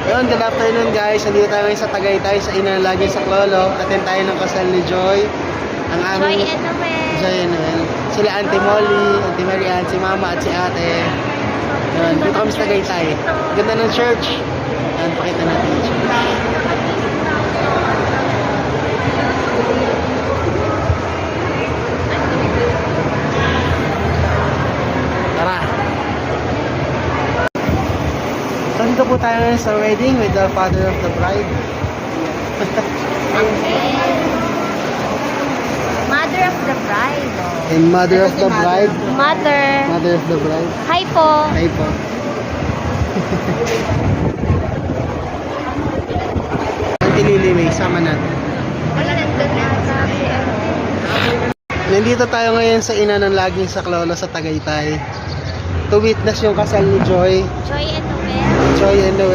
Yun, good afternoon guys. Nandito tayo ngayon sa Tagaytay sa Ina ng Laging Saklolo. Attend tayo ng kasal ni Joy. Ang aming Joy and Noel. Joy and Noel. Sila Auntie Molly, Auntie Marian, si Mama at si Ate. Yun, dito kami sa Tagaytay. Ganda ng church. Yan, pakita natin yung church. Tara! So dito po tayo ngayon sa wedding with the father of the bride. Mother of the bride. And mother of the bride. Mother. Mother of the bride. Hi po. Hi po. Auntie Lily, may sama natin. Wala nandun na sabi. Nandito tayo ngayon sa Ina ng Laging Saklolo sa Tagaytay to witness yung kasal ni Joy. Joy and Noel. Joy and Noel.